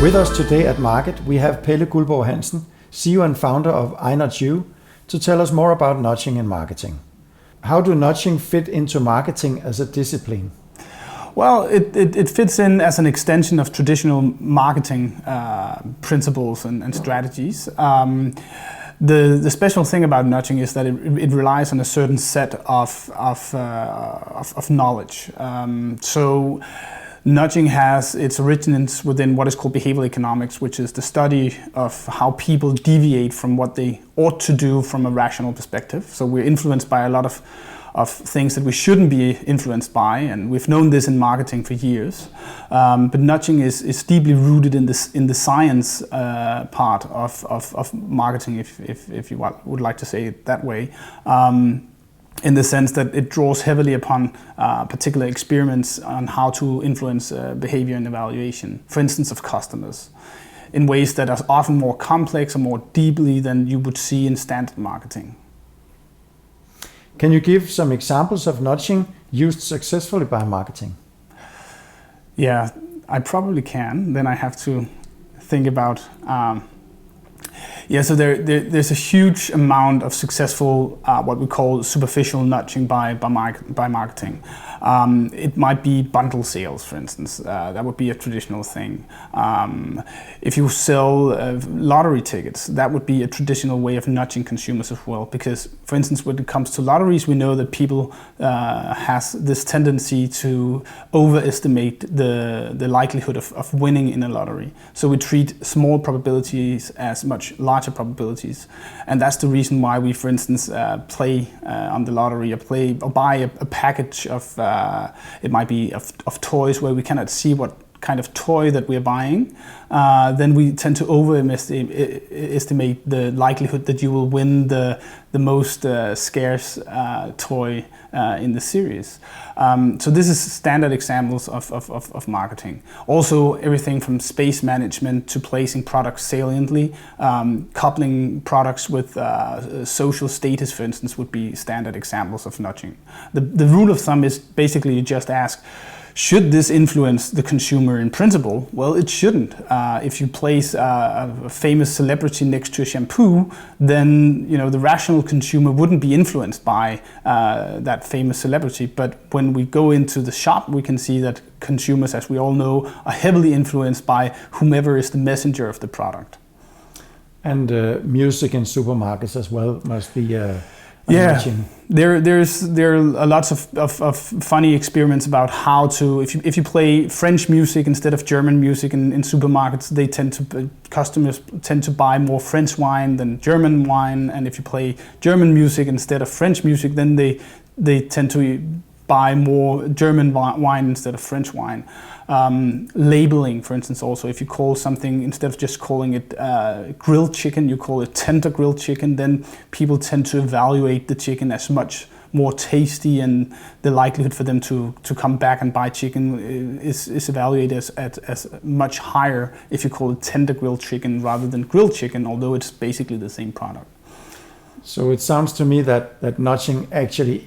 With us today at Market, we have Pelle Guldborg Hansen, CEO and founder of iNudgeyou, to tell us more about nudging in marketing. How do nudging fit into marketing as a discipline? Well, it fits in as an extension of traditional marketing principles and strategies. The special thing about nudging is that it relies on a certain set of knowledge. So nudging has its originates within what is called behavioral economics, which is the study of how people deviate from what they ought to do from a rational perspective. So we're influenced by a lot of things that we shouldn't be influenced by, and we've known this in marketing for years. But nudging is deeply rooted in the science part of marketing, if you would like to say it that way. In the sense that it draws heavily upon particular experiments on how to influence behavior and evaluation, for instance, of customers, in ways that are often more complex or more deeply than you would see in standard marketing. Can you give some examples of nudging used successfully by marketing? Yeah, I probably can. Then I have to think about... So there's a huge amount of successful, what we call superficial nudging by marketing. It might be bundle sales, for instance. That would be a traditional thing. If you sell lottery tickets, that would be a traditional way of nudging consumers as well. Because, for instance, when it comes to lotteries, we know that people has this tendency to overestimate the likelihood of winning in a lottery. So we treat small probabilities as much larger probabilities, and that's the reason why we, for instance, play on the lottery or buy a package of it might be of toys where we cannot see what kind of toy that we're buying. Then we tend to overestimate the likelihood that you will win the most scarce toy in the series. So this is standard examples of marketing. Also, everything from space management to placing products saliently, coupling products with social status, for instance, would be standard examples of nudging. The rule of thumb is basically you just ask, should this influence the consumer in principle? Well, it shouldn't. If you place a famous celebrity next to a shampoo, then the rational consumer wouldn't be influenced by that famous celebrity. But when we go into the shop, we can see that consumers, as we all know, are heavily influenced by whomever is the messenger of the product. And music in supermarkets as well must be nudging. There are lots of funny experiments about how to, if you play French music instead of German music in supermarkets, customers tend to buy more French wine than German wine, and if you play German music instead of French music, then they tend to buy more German wine instead of French wine. Labeling, for instance, also, if you call something, instead of just calling it grilled chicken, you call it tender grilled chicken, then people tend to evaluate the chicken as much more tasty, and the likelihood for them to come back and buy chicken is evaluated as much higher if you call it tender grilled chicken rather than grilled chicken, although it's basically the same product. So it sounds to me that nudging actually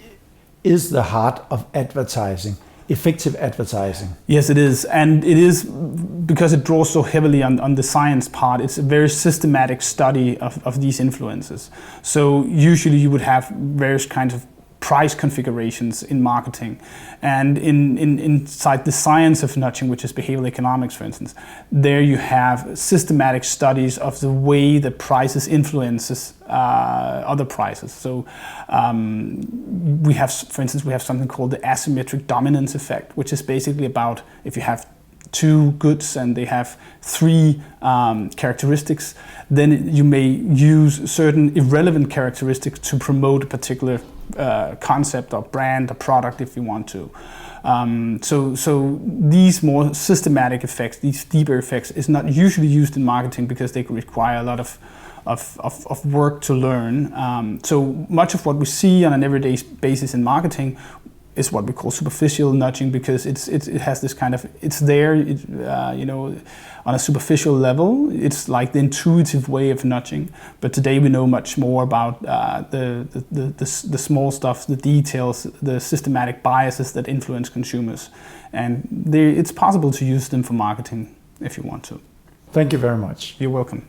is the heart of advertising. Effective advertising. Yes, it is. And it is because it draws so heavily on the science part. It's a very systematic study of these influences. So usually you would have various kinds of price configurations in marketing. And inside the science of nudging, which is behavioral economics, for instance, there you have systematic studies of the way that prices influences other prices. So for instance, we have something called the asymmetric dominance effect, which is basically about if you have two goods and they have three characteristics, then you may use certain irrelevant characteristics to promote a particular concept or brand or product if you want to. So these more systematic effects, these deeper effects, is not usually used in marketing because they require a lot of work to learn. So much of what we see on an everyday basis in marketing is what we call superficial nudging, because it has this kind of, it's there, on a superficial level. It's like the intuitive way of nudging. But today we know much more about the small stuff, the details, the systematic biases that influence consumers. And it's possible to use them for marketing if you want to. Thank you very much. You're welcome.